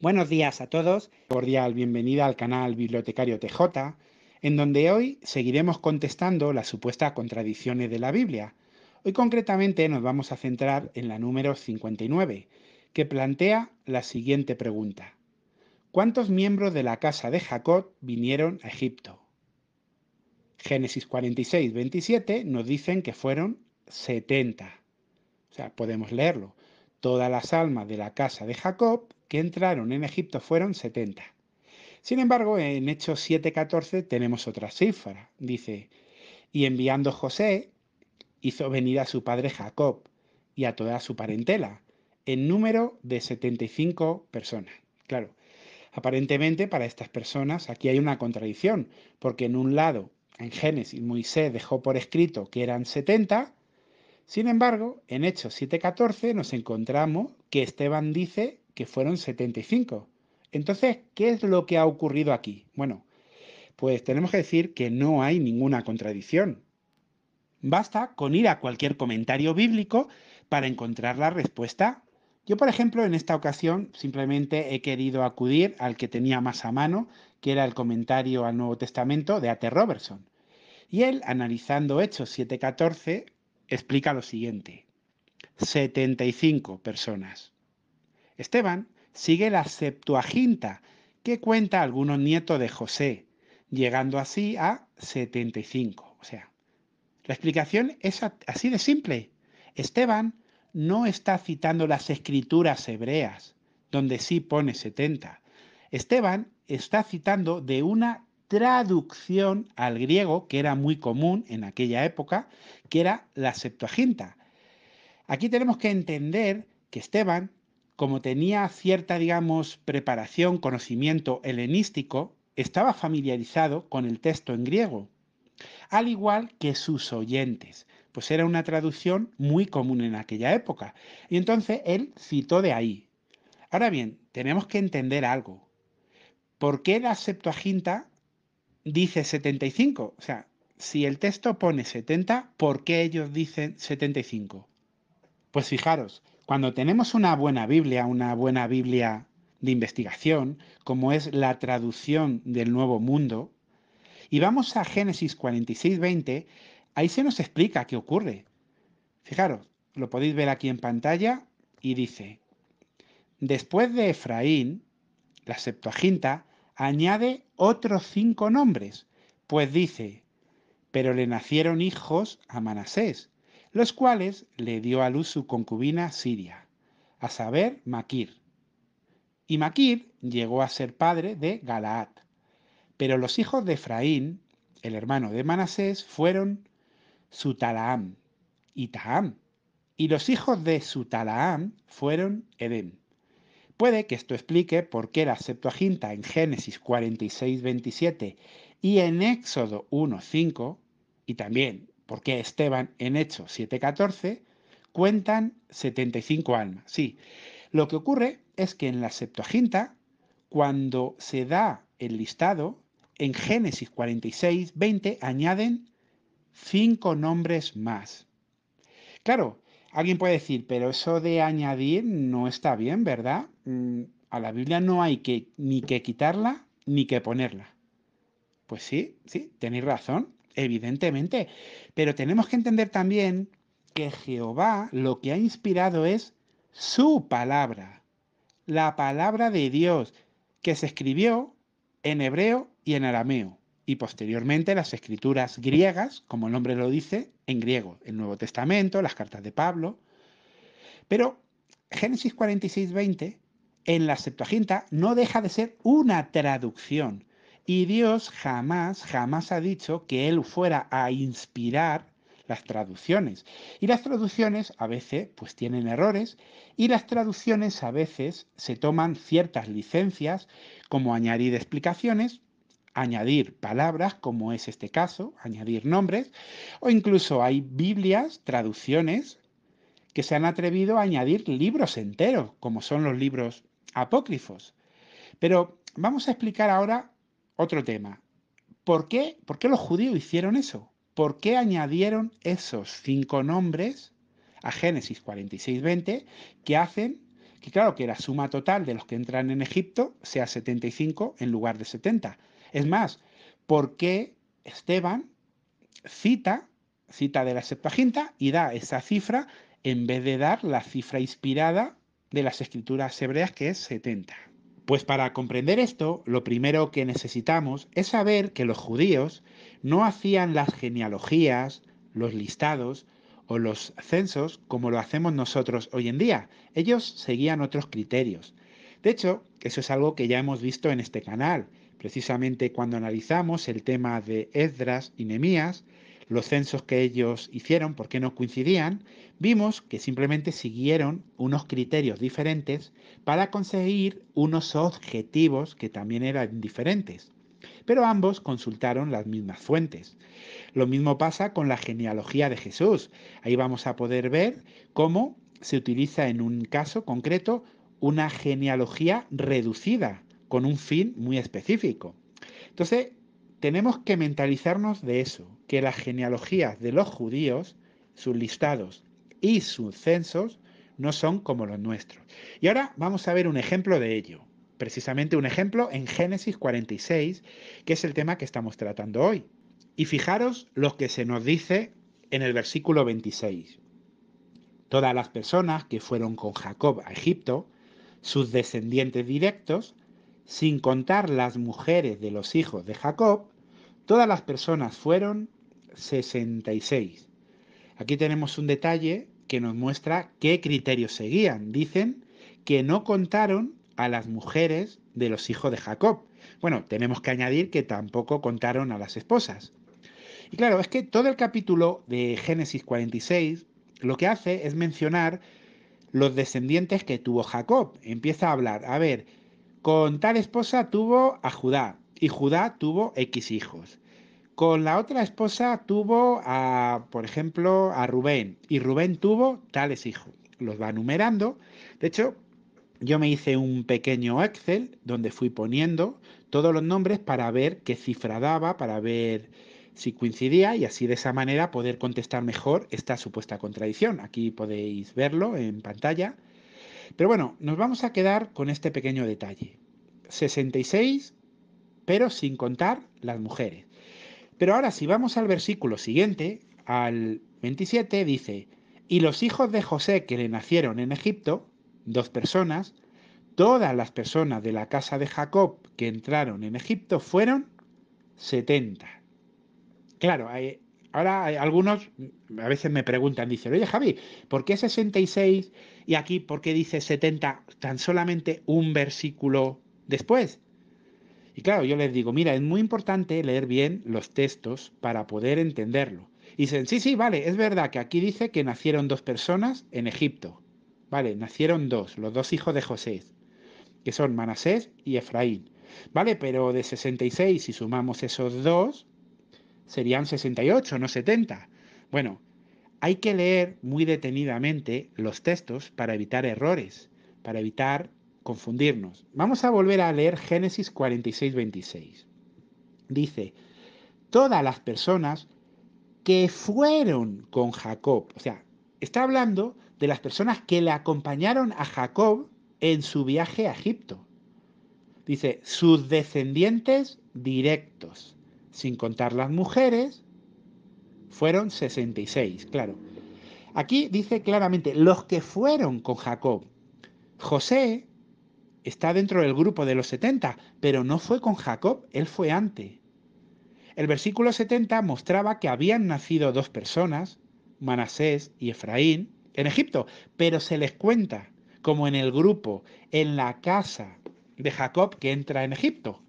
Buenos días a todos, cordial bienvenida al canal Bibliotecario TJ, en donde hoy seguiremos contestando las supuestas contradicciones de la Biblia. Hoy concretamente nos vamos a centrar en la número 59, que plantea la siguiente pregunta. ¿Cuántos miembros de la casa de Jacob vinieron a Egipto? Génesis 46, 27 nos dicen que fueron 70. O sea, podemos leerlo. Todas las almas de la casa de Jacob que entraron en Egipto fueron 70. Sin embargo, en Hechos 7:14 tenemos otra cifra. Dice, y enviando José, hizo venir a su padre Jacob y a toda su parentela, en número de 75 personas. Claro, aparentemente para estas personas aquí hay una contradicción, porque en un lado, en Génesis, Moisés dejó por escrito que eran 70. Sin embargo, en Hechos 7:14 nos encontramos que Esteban dice que fueron 75. Entonces, ¿qué es lo que ha ocurrido aquí? Bueno, pues tenemos que decir que no hay ninguna contradicción. Basta con ir a cualquier comentario bíblico para encontrar la respuesta. Yo, por ejemplo, en esta ocasión simplemente he querido acudir al que tenía más a mano, que era el comentario al Nuevo Testamento de A.T. Robertson. Y él, analizando Hechos 7:14, explica lo siguiente. 75 personas. Esteban sigue la Septuaginta, que cuenta algunos nietos de José, llegando así a 75. O sea, la explicación es así de simple. Esteban no está citando las escrituras hebreas, donde sí pone 70. Esteban está citando de una traducción al griego, que era muy común en aquella época, que era la Septuaginta. Aquí tenemos que entender que Esteban, como tenía cierta, digamos, preparación, conocimiento helenístico, estaba familiarizado con el texto en griego, al igual que sus oyentes, pues era una traducción muy común en aquella época. Y entonces él citó de ahí. Ahora bien, tenemos que entender algo. ¿Por qué la Septuaginta dice 75? O sea, si el texto pone 70, ¿por qué ellos dicen 75? Pues fijaros, cuando tenemos una buena Biblia de investigación, como es la traducción del Nuevo Mundo, y vamos a Génesis 46:20, ahí se nos explica qué ocurre. Fijaros, lo podéis ver aquí en pantalla y dice, después de Efraín, la Septuaginta añade otros 5 nombres, pues dice, pero le nacieron hijos a Manasés, los cuales le dio a luz su concubina Siria, a saber, Maquir. Y Maquir llegó a ser padre de Galaad. Pero los hijos de Efraín, el hermano de Manasés, fueron Sutalaam y Taam. Y los hijos de Sutalaam fueron Edén. Puede que esto explique por qué la Septuaginta en Génesis 46:27 y en Éxodo 1:5, y también por qué Esteban en Hechos 7:14, cuentan 75 almas. Sí, lo que ocurre es que en la Septuaginta, cuando se da el listado, en Génesis 46:20 añaden 5 nombres más. Claro, alguien puede decir, pero eso de añadir no está bien, ¿verdad? A la Biblia no hay que ni que quitarla ni que ponerla. Pues sí, sí, tenéis razón, evidentemente. Pero tenemos que entender también que Jehová lo que ha inspirado es su palabra, la palabra de Dios, que se escribió en hebreo y en arameo, y posteriormente las escrituras griegas, como el nombre lo dice, en griego, el Nuevo Testamento, las cartas de Pablo. Pero Génesis 46:20 en la Septuaginta no deja de ser una traducción. Y Dios jamás, jamás ha dicho que Él fuera a inspirar las traducciones. Y las traducciones a veces pues tienen errores y las traducciones a veces se toman ciertas licencias como añadir explicaciones, añadir palabras como es este caso, añadir nombres o incluso hay Biblias, traducciones que se han atrevido a añadir libros enteros, como son los libros apócrifos. Pero vamos a explicar ahora otro tema. ¿Por qué los judíos hicieron eso? ¿Por qué añadieron esos 5 nombres a Génesis 46:20 que hacen que claro, que la suma total de los que entran en Egipto sea 75 en lugar de 70. Es más, ¿por qué Esteban cita de la Septuaginta y da esa cifra en vez de dar la cifra inspirada de las escrituras hebreas, que es 70? Pues para comprender esto, lo primero que necesitamos es saber que los judíos no hacían las genealogías, los listados o los censos como lo hacemos nosotros hoy en día. Ellos seguían otros criterios. De hecho, eso es algo que ya hemos visto en este canal. Precisamente cuando analizamos el tema de Esdras y Nehemías, los censos que ellos hicieron, por qué no coincidían, vimos que simplemente siguieron unos criterios diferentes para conseguir unos objetivos que también eran diferentes. Pero ambos consultaron las mismas fuentes. Lo mismo pasa con la genealogía de Jesús. Ahí vamos a poder ver cómo se utiliza en un caso concreto una genealogía reducida, con un fin muy específico. Entonces, tenemos que mentalizarnos de eso, que las genealogías de los judíos, sus listados y sus censos, no son como los nuestros. Y ahora vamos a ver un ejemplo de ello. Precisamente un ejemplo en Génesis 46, que es el tema que estamos tratando hoy. Y fijaros lo que se nos dice en el versículo 26. Todas las personas que fueron con Jacob a Egipto, sus descendientes directos, sin contar las mujeres de los hijos de Jacob, todas las personas fueron 66. Aquí tenemos un detalle que nos muestra qué criterios seguían. Dicen que no contaron a las mujeres de los hijos de Jacob. Bueno, tenemos que añadir que tampoco contaron a las esposas. Y claro, es que todo el capítulo de Génesis 46 lo que hace es mencionar los descendientes que tuvo Jacob. Empieza a hablar, a ver, con tal esposa tuvo a Judá y Judá tuvo X hijos. Con la otra esposa tuvo a, por ejemplo, a Rubén y Rubén tuvo tales hijos. Los va numerando. De hecho, yo me hice un pequeño Excel donde fui poniendo todos los nombres para ver qué cifra daba, para ver si coincidía y así de esa manera poder contestar mejor esta supuesta contradicción. Aquí podéis verlo en pantalla. Pero bueno, nos vamos a quedar con este pequeño detalle. 66, pero sin contar las mujeres. Pero ahora si vamos al versículo siguiente, al 27, dice, y los hijos de José que le nacieron en Egipto, 2 personas, todas las personas de la casa de Jacob que entraron en Egipto fueron 70. Claro, ahora hay algunos a veces me preguntan, dicen, oye Javi, ¿por qué 66 y aquí por qué dice 70 tan solamente un versículo después? Y claro, yo les digo, mira, es muy importante leer bien los textos para poder entenderlo. Y dicen, sí, sí, vale, es verdad que aquí dice que nacieron 2 personas en Egipto. Vale, nacieron 2, los 2 hijos de José, que son Manasés y Efraín. Vale, pero de 66, si sumamos esos 2, serían 68, no 70. Bueno, hay que leer muy detenidamente los textos para evitar errores, para evitar confundirnos. Vamos a volver a leer Génesis 46, 26. Dice, todas las personas que fueron con Jacob, o sea, está hablando de las personas que le acompañaron a Jacob en su viaje a Egipto. Dice, sus descendientes directos, sin contar las mujeres, fueron 66, claro. Aquí dice claramente, los que fueron con Jacob. José está dentro del grupo de los 70, pero no fue con Jacob, él fue antes. El versículo 70 mostraba que habían nacido 2 personas, Manasés y Efraín, en Egipto, pero se les cuenta como en el grupo, en la casa de Jacob que entra en Egipto.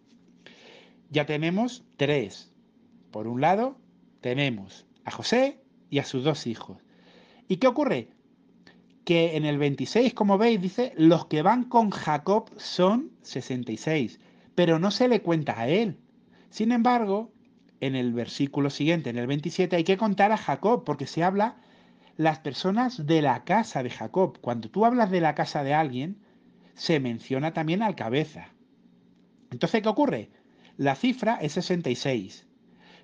Ya tenemos 3. Por un lado, tenemos a José y a sus 2 hijos. ¿Y qué ocurre? Que en el 26, como veis, dice, los que van con Jacob son 66, pero no se le cuenta a él. Sin embargo, en el versículo siguiente, en el 27, hay que contar a Jacob, porque se habla las personas de la casa de Jacob. Cuando tú hablas de la casa de alguien, se menciona también al cabeza. Entonces, ¿qué ocurre? La cifra es 66,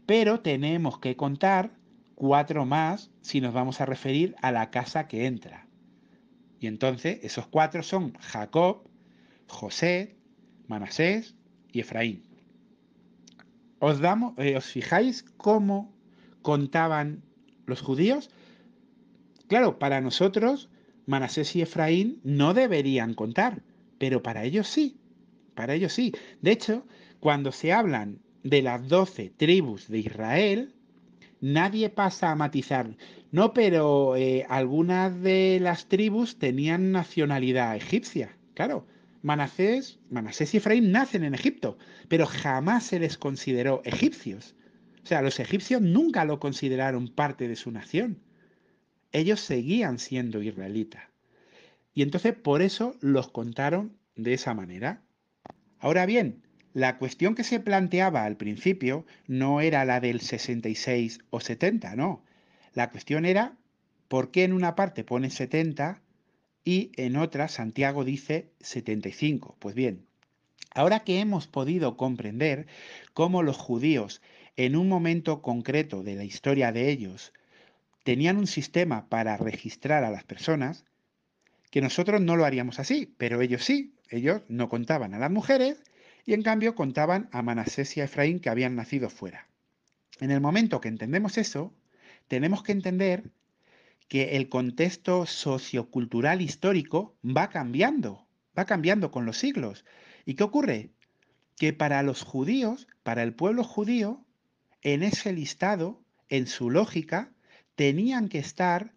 pero tenemos que contar 4 más si nos vamos a referir a la casa que entra. Y entonces esos cuatro son Jacob, José, Manasés y Efraín. ¿Os fijáis cómo contaban los judíos? Claro, para nosotros Manasés y Efraín no deberían contar, pero para ellos sí, para ellos sí. De hecho, cuando se hablan de las 12 tribus de Israel, nadie pasa a matizar. No, pero algunas de las tribus tenían nacionalidad egipcia. Claro, Manasés y Efraín nacen en Egipto, pero jamás se les consideró egipcios. O sea, los egipcios nunca lo consideraron parte de su nación. Ellos seguían siendo israelitas. Y entonces por eso los contaron de esa manera. Ahora bien, la cuestión que se planteaba al principio no era la del 66 o 70, no. La cuestión era por qué en una parte pone 70 y en otra Santiago dice 75. Pues bien, ahora que hemos podido comprender cómo los judíos en un momento concreto de la historia de ellos tenían un sistema para registrar a las personas, que nosotros no lo haríamos así, pero ellos sí. Ellos no contaban a las mujeres y en cambio contaban a Manasés y a Efraín que habían nacido fuera. En el momento que entendemos eso, tenemos que entender que el contexto sociocultural histórico va cambiando con los siglos. ¿Y qué ocurre? Que para los judíos, para el pueblo judío, en ese listado, en su lógica, tenían que estar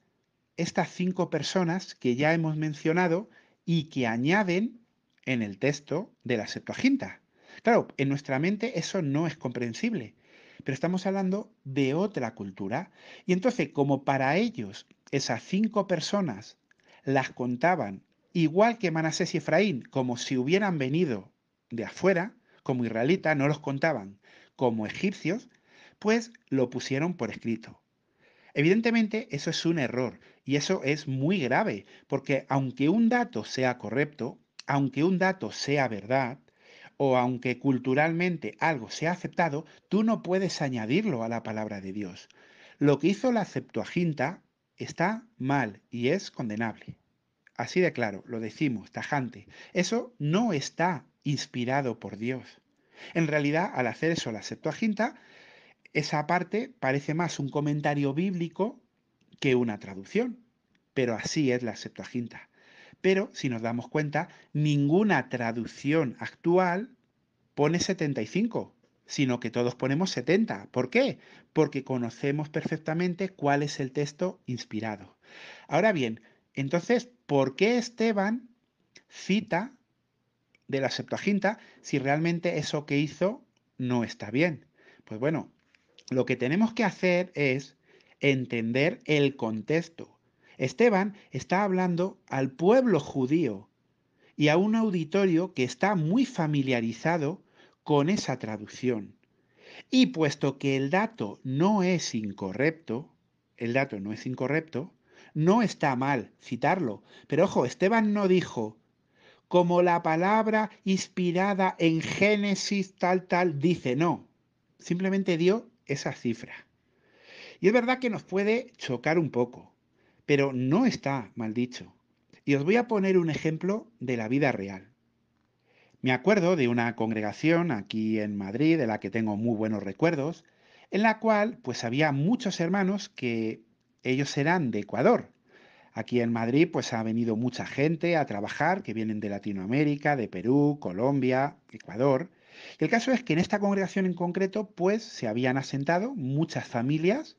estas 5 personas que ya hemos mencionado y que añaden en el texto de la Septuaginta. Claro, en nuestra mente eso no es comprensible, pero estamos hablando de otra cultura. Y entonces, como para ellos esas 5 personas las contaban igual que Manasés y Efraín, como si hubieran venido de afuera, como israelitas, no los contaban como egipcios, pues lo pusieron por escrito. Evidentemente, eso es un error y eso es muy grave, porque aunque un dato sea correcto, aunque un dato sea verdad, o aunque culturalmente algo sea aceptado, tú no puedes añadirlo a la palabra de Dios. Lo que hizo la Septuaginta está mal y es condenable. Así de claro, lo decimos, tajante. Eso no está inspirado por Dios. En realidad, al hacer eso la Septuaginta, esa parte parece más un comentario bíblico que una traducción, pero así es la Septuaginta. Pero, si nos damos cuenta, ninguna traducción actual pone 75, sino que todos ponemos 70. ¿Por qué? Porque conocemos perfectamente cuál es el texto inspirado. Ahora bien, entonces, ¿por qué Esteban cita de la Septuaginta si realmente eso que hizo no está bien? Pues bueno, lo que tenemos que hacer es entender el contexto. Esteban está hablando al pueblo judío y a un auditorio que está muy familiarizado con esa traducción. Y puesto que el dato no es incorrecto, no está mal citarlo. Pero ojo, Esteban no dijo, como la palabra inspirada en Génesis tal, dice, no. Simplemente dio esa cifra. Y es verdad que nos puede chocar un poco, pero no está mal dicho. Y os voy a poner un ejemplo de la vida real. Me acuerdo de una congregación aquí en Madrid, de la que tengo muy buenos recuerdos, en la cual pues había muchos hermanos que ellos eran de Ecuador. Aquí en Madrid pues ha venido mucha gente a trabajar que vienen de Latinoamérica, de Perú, Colombia, Ecuador. Y el caso es que en esta congregación en concreto pues se habían asentado muchas familias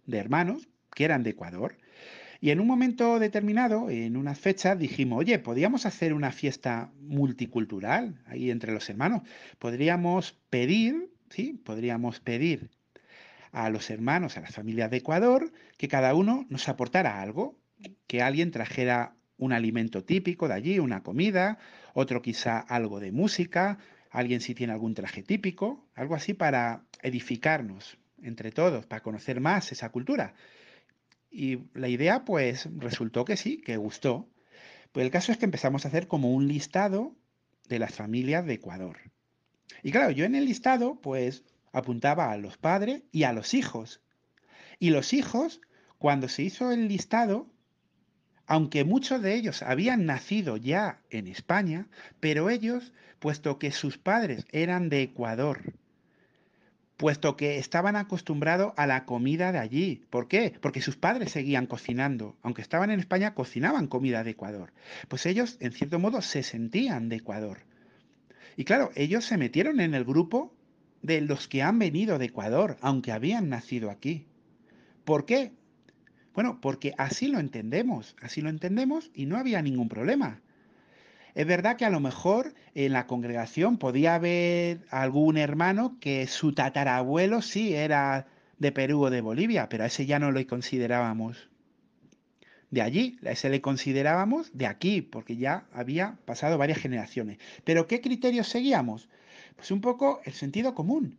de hermanos que eran de Ecuador. Y en un momento determinado, en unas fechas, dijimos, oye, podríamos hacer una fiesta multicultural ahí entre los hermanos. Podríamos pedir, ¿sí? Podríamos pedir a los hermanos, a las familias de Ecuador, que cada uno nos aportara algo, que alguien trajera un alimento típico de allí, una comida, otro quizá algo de música, alguien si tiene algún traje típico, algo así para edificarnos entre todos, para conocer más esa cultura. Y la idea, pues, resultó que sí, que gustó. Pues el caso es que empezamos a hacer como un listado de las familias de Ecuador. Y claro, yo en el listado, pues, apuntaba a los padres y a los hijos. Y los hijos, cuando se hizo el listado, aunque muchos de ellos habían nacido ya en España, pero ellos, puesto que sus padres eran de Ecuador, puesto que estaban acostumbrados a la comida de allí. ¿Por qué? Porque sus padres seguían cocinando. Aunque estaban en España, cocinaban comida de Ecuador. Pues ellos, en cierto modo, se sentían de Ecuador. Y claro, ellos se metieron en el grupo de los que han venido de Ecuador, aunque habían nacido aquí. ¿Por qué? Bueno, porque así lo entendemos y no había ningún problema. Es verdad que a lo mejor en la congregación podía haber algún hermano que su tatarabuelo sí era de Perú o de Bolivia, pero a ese ya no lo considerábamos de allí, a ese le considerábamos de aquí, porque ya había pasado varias generaciones. ¿Pero qué criterios seguíamos? Pues un poco el sentido común.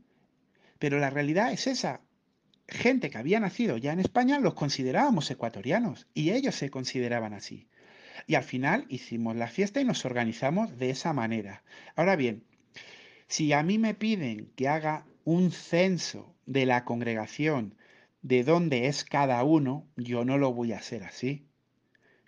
Pero la realidad es esa. Gente que había nacido ya en España los considerábamos ecuatorianos y ellos se consideraban así. Y al final hicimos la fiesta y nos organizamos de esa manera. Ahora bien, si a mí me piden que haga un censo de la congregación, de dónde es cada uno, yo no lo voy a hacer así.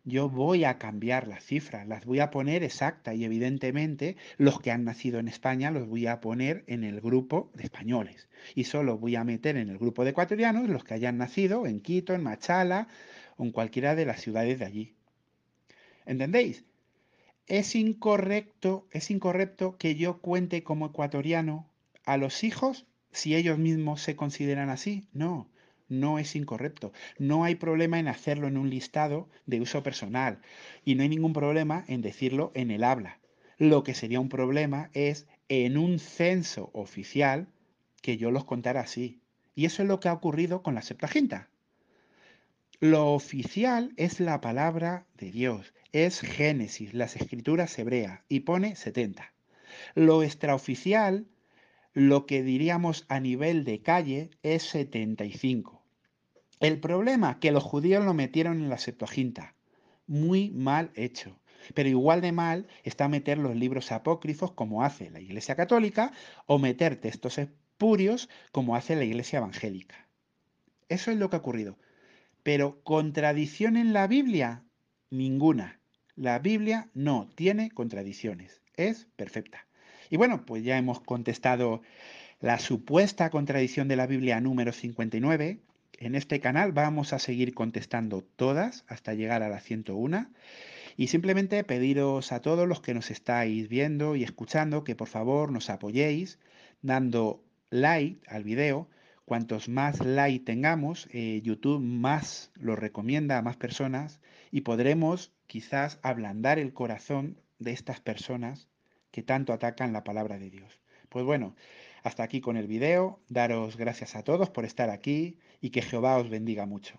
Yo voy a cambiar las cifras, las voy a poner exactas y evidentemente los que han nacido en España los voy a poner en el grupo de españoles. Y solo voy a meter en el grupo de ecuatorianos los que hayan nacido en Quito, en Machala o en cualquiera de las ciudades de allí. ¿Entendéis? Es incorrecto que yo cuente como ecuatoriano a los hijos si ellos mismos se consideran así. No, no es incorrecto. No hay problema en hacerlo en un listado de uso personal y no hay ningún problema en decirlo en el habla. Lo que sería un problema es en un censo oficial que yo los contara así. Y eso es lo que ha ocurrido con la Septuaginta. Lo oficial es la palabra de Dios, es Génesis, las escrituras hebreas, y pone 70. Lo extraoficial, lo que diríamos a nivel de calle, es 75. El problema, que los judíos lo metieron en la Septuaginta. Muy mal hecho. Pero igual de mal está meter los libros apócrifos como hace la Iglesia Católica o meter textos espurios como hace la Iglesia Evangélica. Eso es lo que ha ocurrido. Pero contradicción en la Biblia, ninguna. La Biblia no tiene contradicciones, es perfecta. Y bueno, pues ya hemos contestado la supuesta contradicción de la Biblia número 59. En este canal vamos a seguir contestando todas hasta llegar a la 101. Y simplemente pediros a todos los que nos estáis viendo y escuchando que por favor nos apoyéis dando like al video. Cuantos más like tengamos, YouTube más lo recomienda a más personas y podremos quizás ablandar el corazón de estas personas que tanto atacan la palabra de Dios. Pues bueno, hasta aquí con el video. Daros gracias a todos por estar aquí y que Jehová os bendiga mucho.